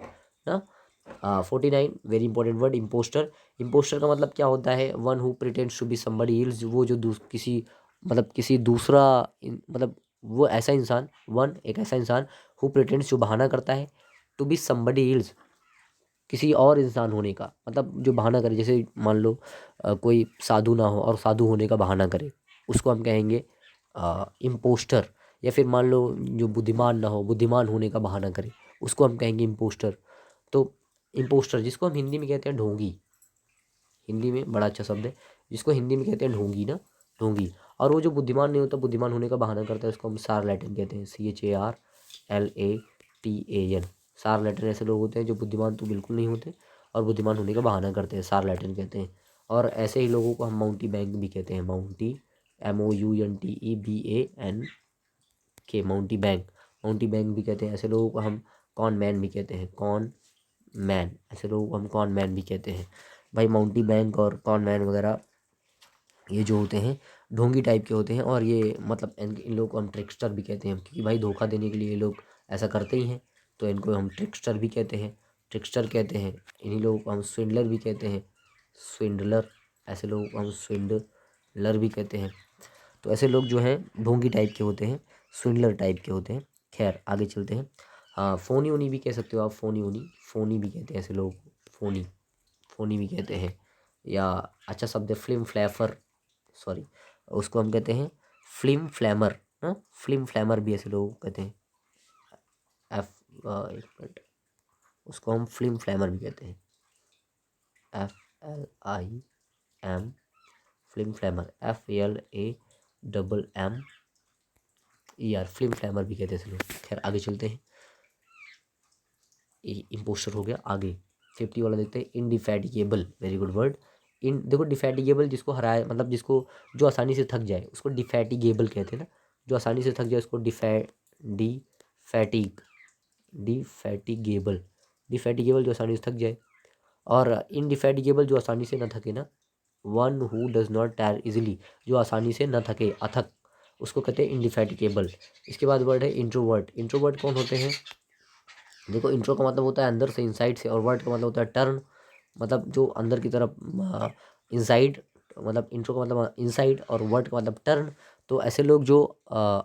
ना। 49, very important word, impostor. Impostor का मतलब क्या होता है? One who pretends to be somebody else, वो जो किसी, मतलब किसी दूसरा मतलब वो ऐसा इंसान, एक ऐसा इंसान, हु प्रिटेंड्स, जो बहाना करता है, टू बी समबडी एल्स, किसी और इंसान होने का, मतलब जो बहाना करे। जैसे मान लो कोई साधु ना हो और साधु होने का बहाना करे, उसको हम कहेंगे इम्पोस्टर। या फिर मान लो जो बुद्धिमान ना हो, बुद्धिमान होने का बहाना करे, उसको हम कहेंगे इम्पोस्टर। तो इम्पोस्टर, जिसको हम हिंदी में कहते हैं ढोंगी, हिंदी में बड़ा अच्छा शब्द है, जिसको हिंदी में कहते हैं ढोंगी ना, ढोंगी। और वो जो बुद्धिमान नहीं होता, बुद्धिमान होने का बहाना करता है, उसको हम शार्लेटन कहते हैं, CHARLATAN। शार्लेटन ऐसे लोग होते हैं जो बुद्धिमान तो बिल्कुल नहीं होते, और बुद्धिमान होने का बहाना करते हैं, शार्लेटन कहते हैं। और ऐसे ही लोगों को हम माउंटी बैंक भी कहते हैं, माउंटी, MOUNTEBANK, माउंटी बैंक, माउंटी बैंक भी कहते हैं। ऐसे लोगों को हम कॉन मैन भी कहते हैं, कॉन मैन, ऐसे लोगों को हम कॉन मैन भी कहते हैं। भाई माउंटी बैंक और कॉन मैन वगैरह ये जो होते हैं ढोंगी टाइप के होते हैं, और ये मतलब इन लोगों को हम ट्रिकस्टर भी कहते हैं, क्योंकि भाई धोखा देने के लिए ये लोग ऐसा करते ही हैं, तो इनको हम ट्रिकस्टर भी कहते हैं, ट्रिकस्टर कहते हैं। इन्हीं लोगों को हम स्विंडलर भी कहते हैं, स्विंडलर, ऐसे लोगों को हम स्विंडलर भी कहते हैं। तो ऐसे लोग जो हैं ढोंगी टाइप के होते हैं, स्विंडलर टाइप के होते हैं। खैर आगे चलते हैं। हाँ, फोनी ओनी भी कह सकते हो आप, फोनी ओनी, फोनी भी कहते हैं ऐसे लोग, फोनी, फोनी भी कहते हैं। या अच्छा शब्द है फिल्म फ्लैफर, सॉरी, उसको हम कहते हैं फिल्म फ्लैमर, हाँ, फिल्म फ्लैमर भी ऐसे लोग कहते हैं। एक मिनट, उसको हम फिल्म फ्लैमर भी कहते हैं, FLIM, फिल्म फ्लैमर, FALAMMER, फिल्म फ्लैमर भी कहते हैं ऐसे लोग। खैर आगे चलते हैं। इम्पोस्टर हो गया। आगे 50 वाला देखते हैं, इनडिफैटिगेबल, वेरी गुड वर्ड। इन देखो डिफैटिगेबल जिसको हराए, मतलब जिसको, जो आसानी से थक जाए उसको डिफैटिगेबल कहते हैं ना, जो आसानी से थक जाए उसको डिफैटिग, डिफैटिगेबल, डिफैटिगेबल जो आसानी से थक जाए। और इनडिफैटिगेबल जो आसानी से ना थके ना, one who does not tyre easily, जो आसानी से ना थके, अथक, उसको कहते हैं इनडिफैटिगेबल। इसके बाद वर्ड है इंट्रोवर्ट। इंट्रोवर्ट कौन होते हैं? देखो इंट्रो का मतलब होता है अंदर से, इनसाइड से, और वर्ड का मतलब होता है टर्न, मतलब जो अंदर की तरफ, इनसाइड, मतलब इंट्रो का मतलब इनसाइड और वर्ड का मतलब टर्न। तो ऐसे लोग जो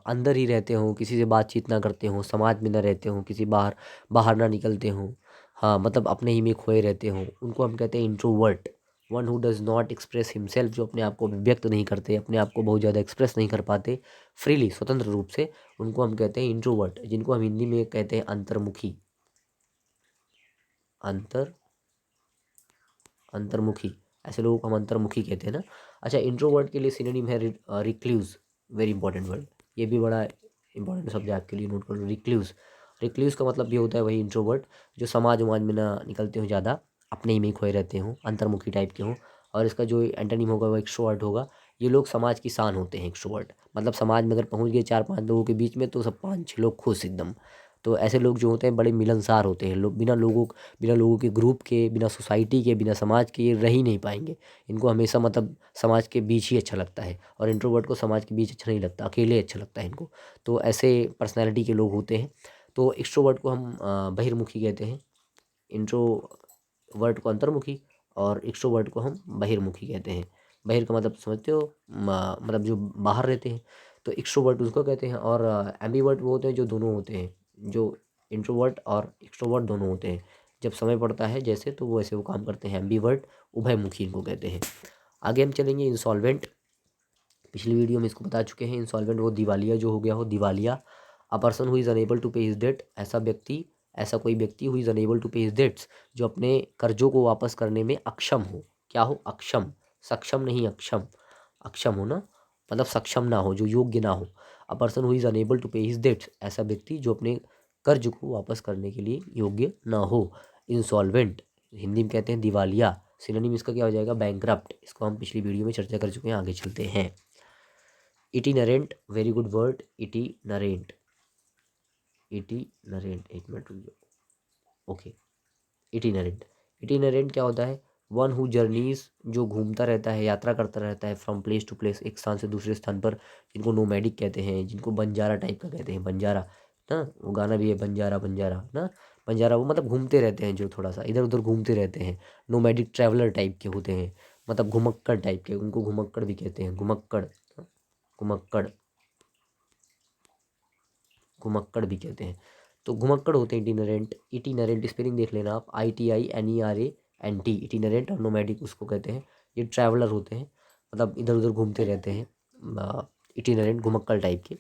अंदर ही रहते हों, किसी से बातचीत ना करते हों, समाज में ना रहते हों, किसी बाहर बाहर ना निकलते हों, हाँ मतलब अपने ही में खोए रहते हों, उनको हम कहते हैं introvert. One who does not express himself, जो अपने आप को व्यक्त नहीं करते, अपने आप को बहुत ज़्यादा एक्सप्रेस नहीं कर पाते फ्रीली, स्वतंत्र रूप से, उनको हम कहते हैं इंट्रोवर्ट, जिनको हम हिंदी में कहते हैं अंतर्मुखी, अंतर्मुखी, ऐसे लोगों को हम अंतर्मुखी कहते हैं ना। अच्छा, इंट्रोवर्ट के लिए सिनोनिम है रिक्लूज, वेरी इंपॉर्टेंट वर्ड, ये भी बड़ा इंपॉर्टेंट शब्द है आपके लिए, नोट कर लो, रिक्लूज। रिक्लूज का मतलब भी होता है वही इंट्रोवर्ट, जो समाज उमाज में ना निकलते हो ज़्यादा, अपने ही में खोए रहते हों, अंतर्मुखी टाइप के हों। और इसका जो एंटोनिम होगा वो एक्सट्रोवर्ट होगा। ये लोग समाज की शान होते हैं, एक्सट्रोवर्ट, मतलब समाज में अगर पहुंच गए 4-5 लोगों के बीच में तो सब 5-6 लोग खुश एकदम। तो ऐसे लोग जो होते हैं बड़े मिलनसार होते हैं, लोग बिना लोगों के ग्रुप के, बिना सोसाइटी के, बिना समाज के ये रह ही नहीं पाएंगे। इनको हमेशा मतलब समाज के बीच ही अच्छा लगता है, और इंट्रोवर्ट को समाज के बीच अच्छा नहीं लगता, अकेले अच्छा लगता है इनको। तो ऐसे पर्सनैलिटी के लोग होते हैं। तो एक्सट्रोवर्ट को हम बहिर्मुखी कहते हैं, इंट्रोवर्ट को अंतर्मुखी, और एक्सट्रोवर्ट को हम बहिर्मुखी कहते हैं। बहिर का मतलब समझते हो, मतलब जो बाहर रहते हैं, तो एक्सट्रोवर्ट उसको कहते हैं। और एम्बीवर्ट वो होते हैं जो दोनों होते हैं, जो इंट्रोवर्ट और एक्सट्रोवर्ट दोनों होते हैं, जब समय पड़ता है जैसे तो वो ऐसे वो काम करते हैं। एम्बीवर्ट उभयमुखी इनको कहते हैं। आगे हम चलेंगे इंसॉल्वेंट। पिछली वीडियो में इसको बता चुके हैं, इंसॉल्वेंट वो दिवालिया जो हो गया हो, दिवालिया। A person who is unable to pay his debt, ऐसा कोई व्यक्ति who is unable to pay his debts, जो अपने कर्जों को वापस करने में अक्षम हो। क्या हो? अक्षम, सक्षम नहीं, अक्षम, अक्षम हो ना, मतलब सक्षम ना हो, जो योग्य ना हो। A person who is unable to pay his debts, ऐसा व्यक्ति जो अपने कर्ज को वापस करने के लिए योग्य ना हो। इंसॉल्वेंट हिंदी में कहते हैं दिवालिया। सिनोनिम इसका क्या हो जाएगा? बैंकरप्ट। इसको हम पिछली वीडियो में चर्चा कर चुके हैं। आगे चलते हैं। Itinerant, very good word, itinerant, itinerant, एक मिनट रुक जाओ, ओके। इटिनरेंट, इटिनरेंट क्या होता है? वन हु जर्नीज, जो घूमता रहता है, यात्रा करता रहता है, फ्रॉम प्लेस टू प्लेस, एक स्थान से दूसरे स्थान पर, जिनको नोमैडिक कहते हैं, जिनको बंजारा टाइप का कहते हैं, बंजारा ना, वो गाना भी है बंजारा बंजारा ना, बंजारा वो मतलब घूमते रहते हैं, जो थोड़ा सा इधर उधर घूमते रहते हैं, नोमैडिक ट्रैवलर टाइप के होते हैं, मतलब घुमक्कड़ टाइप के, उनको घुमक्कड़ भी कहते हैं, घुमक्कड़, घुमक्कड़, घुमक्कड़ भी कहते हैं। तो घुमक्कड़ होते हैं इटिनरेंट। इटिनरेंट स्पेलिंग देख लेना आप, ITINERANT, इटिनरेंट और नोमैडिक उसको कहते हैं। ये ट्रैवलर होते हैं, मतलब इधर उधर घूमते रहते हैं, इटिनरेंट घुमक्कड़ टाइप के।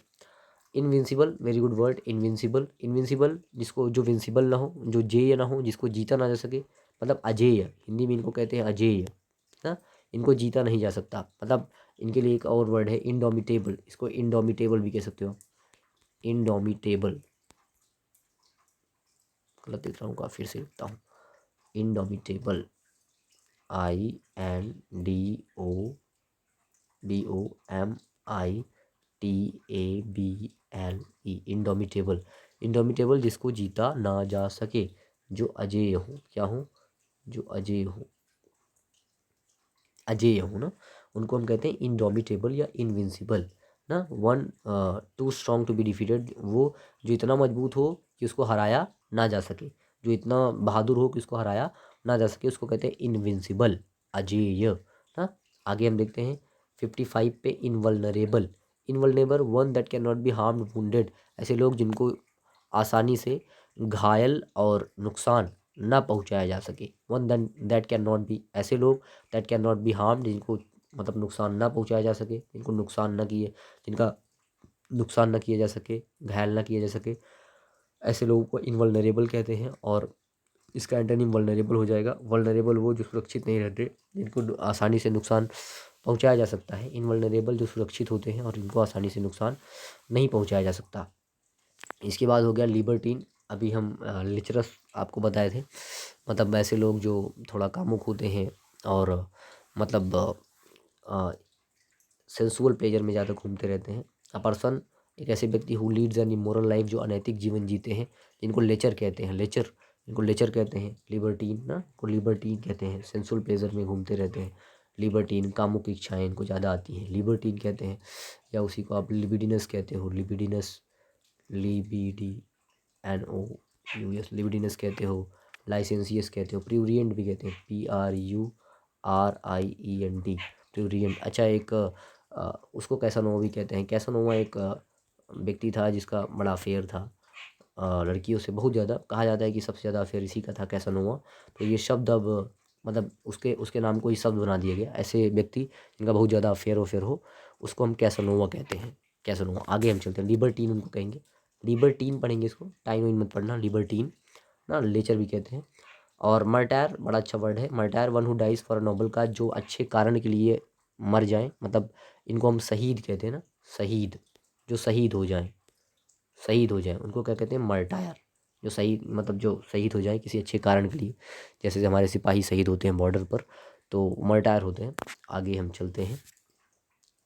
Invincible, very good word, invincible. Invincible जिसको, जो विंसिबल ना हो, जो जेय ना हो, जिसको जीता ना जा सके, मतलब अजेय, हिंदी में इनको कहते हैं अजेय ना, इनको जीता नहीं जा सकता। मतलब इनके लिए एक और वर्ड है इंडोमिटेबल, इसको इंडोमिटेबल भी कह सकते हो, इंडोमिटेबल, गलत लिख रहा हूँ, फिर से लिखता हूँ, इंडोमिटेबल, INDOMITABLE, इंडोमिटेबल। इंडोमिटेबल जिसको जीता ना जा सके, जो अजेय हो। क्या हो? जो अजेय हो, अजेय हो ना, उनको हम कहते हैं इंडोमिटेबल या इनविंसिबल ना। One too strong to be defeated, वो जो इतना मजबूत हो कि उसको हराया ना जा सके, जो इतना बहादुर हो कि उसको हराया ना जा सके, उसको कहते हैं इनविंसिबल, अजेय ना। आगे हम देखते हैं 55 पे, invulnerable. Invulnerable, one that can not be harmed wounded, ऐसे लोग जिनको आसानी से घायल और नुकसान ना पहुंचाया जा सके। One that can not B, ऐसे लोग that can not be harmed, जिनको मतलब नुकसान ना पहुंचाया जा सके, जिनको नुकसान ना किए, जिनका नुकसान ना किया जा सके, घायल ना किया जा सके, ऐसे लोगों को इनवल्नरेबल कहते हैं। और इसका एंटोनिम वल्नरेबल हो जाएगा। वल्नरेबल वो जो सुरक्षित नहीं रहते, जिनको आसानी से नुकसान पहुंचाया जा सकता है। इनवल्नरेबल जो सुरक्षित होते हैं और जिनको आसानी से नुकसान नहीं पहुंचाया जा सकता। इसके बाद हो गया लिबर्टीन। अभी हम लिचरस आपको बताए थे, मतलब ऐसे लोग जो थोड़ा कामुक होते हैं और मतलब सेंसुअल प्लेजर में ज़्यादा घूमते रहते हैं। अ पर्सन, एक ऐसे व्यक्ति who leads an immoral life, जो अनैतिक जीवन जीते हैं, जिनको लेचर कहते हैं, लेचर, इनको लेचर कहते हैं। लिबर्टीन ना, को लिबर्टीन कहते हैं। सेंसुअल प्लेजर में घूमते रहते हैं, लिबर्टीन, कामुक इच्छाएं इनको ज़्यादा आती हैं, लिबर्टीन कहते हैं। या उसी को आप लिबिडिनस कहते हो, लिबिडिनस, LIBIDNOUS, लिबिडिनस कहते हो, लाइसेंसियस कहते हो, प्रूरिएंट भी कहते हैं, PRURIENT, प्रूरिएंट। अच्छा, एक उसको कैसानोवा भी कहते हैं। कैसानोवा एक व्यक्ति था जिसका बड़ा अफेयर था लड़कियों से, बहुत ज़्यादा। कहा जाता है कि सबसे ज़्यादा अफेयर इसी का था, कैसानोवा। तो ये शब्द अब मतलब उसके उसके नाम को ही शब्द बना दिया गया। ऐसे व्यक्ति जिनका बहुत ज़्यादा अफेयर हो, उसको हम कैसानोवा कहते हैं, कैसानोवा। आगे हम चलते हैं, लिबर्टीन उनको कहेंगे, लिबर्टीन पढ़ेंगे इसको, टाइम वाइन मत पढ़ना, लिबर्टीन ना, लेचर भी कहते हैं। और मर्टायर, बड़ा अच्छा वर्ड है। Martyr, one who dies for a noble cause, जो अच्छे कारण के लिए मर जाएं, मतलब इनको हम शहीद कहते हैं ना, शहीद, जो शहीद हो जाएं, शहीद हो जाएं, उनको क्या कहते हैं? मर्टायर। जो शहीद, मतलब जो शहीद हो जाए किसी अच्छे कारण के लिए, जैसे हमारे सिपाही शहीद होते हैं बॉर्डर पर, तो मर्टायर होते हैं। आगे हम चलते हैं,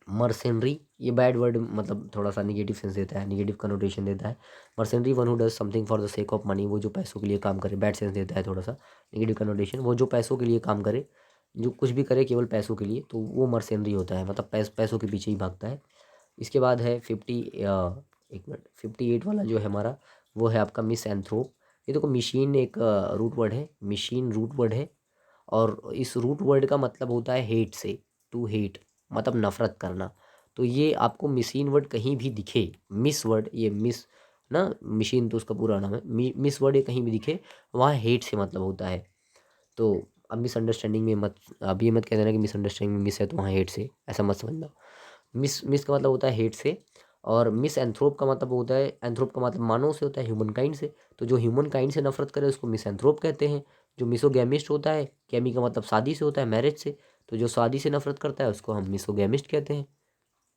मर्सेनरी, ये बैड वर्ड, मतलब थोड़ा सा निगेटिव सेंस देता है, निगेटिव कनोटेशन देता है। Mercenary, one who does something for the sake of money, वो जो पैसों के लिए काम करे, बैड सेंस देता है थोड़ा सा, निगेटिव कनोटेशन। वो जो पैसों के लिए काम करे, जो कुछ भी करे केवल पैसों के लिए, तो वो मर्सेनरी होता है, मतलब पैसों के पीछे ही भागता है। इसके बाद है 58 वाला जो है हमारा, वो है आपका मिस एंथ्रोप। ये देखो, मशीन एक रूट वर्ड है, मशीन रूट वर्ड है, और इस रूट वर्ड का मतलब होता है हेट से, टू हेट, मतलब नफरत करना। तो ये आपको मिसिन वर्ड कहीं भी दिखे, मिस वर्ड, ये मिस ना, मशीन तो उसका पूरा नाम है, मिस वर्ड ये कहीं भी दिखे, वहाँ हेट से मतलब होता है। तो अब मिसअंडरस्टैंडिंग में मत, अब ये मत कह देना कि मिसअंडरस्टैंडिंग में मिस है तो वहाँ हेट से, ऐसा मत समझना। मिस मिस का मतलब होता है हेट से, और मिस एंथ्रोप का मतलब होता है, एंथ्रोप का मतलब मानव से होता है, ह्यूमन काइंड से। तो जो ह्यूमन काइंड से नफरत करे उसको मिस एंथ्रोप कहते हैं। जो मिसोगैमिस्ट होता है, कैमी का मतलब शादी से होता है, मैरिज से, तो जो शादी से नफरत करता है उसको हम मिसोगैमिस्ट कहते हैं।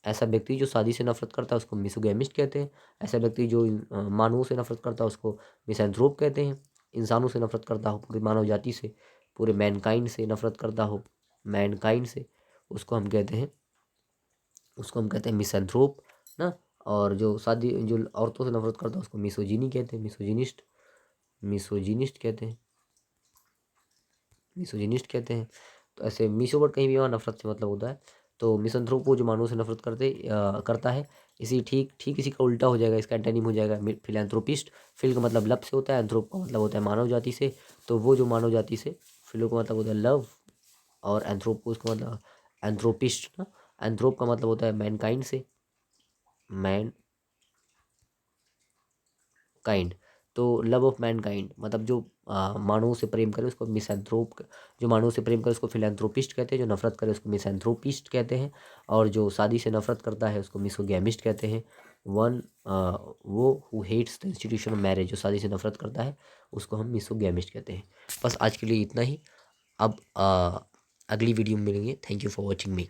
ऐसा व्यक्ति जो शादी से नफरत करता है उसको मिसोगैमिस्ट कहते हैं। ऐसा व्यक्ति जो मानवों से नफरत करता है उसको मिसएंथ्रोप कहते हैं। इंसानों से नफरत करता हो, पूरी मानव जाति से, पूरे मैनकाइंड से नफरत करता हो, मैनकाइंड से, उसको हम कहते हैं, उसको हम कहते हैं मिसएंथ्रोप ना। और जो शादी, जो औरतों से नफरत करता है उसको मिसोजिनी कहते हैं, मिसोजिनिस्ट, मिसोजिनिस्ट कहते हैं, मिसोजिनिस्ट कहते हैं। तो ऐसे मिसो वर्ड कहीं भी वहाँ नफरत से मतलब होता है। तो मिसंथ्रोप वो जो मानवों से नफरत करता है। इसी ठीक ठीक इसी का उल्टा हो जाएगा, इसका एंटोनिम हो जाएगा फिलैंथ्रोपिस्ट। फिल का मतलब लब से होता है, एंथ्रोप का मतलब होता है मानव जाति से। तो वो जो मानव जाति से, फिलो का मतलब होता है लव, और एंथ्रोप को उसका मतलब एंथ्रोपिस्ट ना, एंथ्रोप का मतलब होता है मैनकाइंड से, मैन काइंड। तो लव ऑफ मैन काइंड, मतलब जो मानवों से प्रेम करे उसको मिसएंथ्रोप, जो मानवों से प्रेम करे उसको फिलैंथ्रोपिस्ट कहते हैं, जो नफरत करे उसको मिसएंथ्रोपिस्ट कहते हैं, और जो शादी से नफरत करता है उसको मिसोगैमिस्ट कहते हैं। वो who hates the institution of marriage, जो शादी से नफरत करता है उसको हम मिसोगैमिस्ट कहते हैं। बस आज के लिए इतना ही। अब अगली वीडियो में मिलेंगे। Thank you for watching me.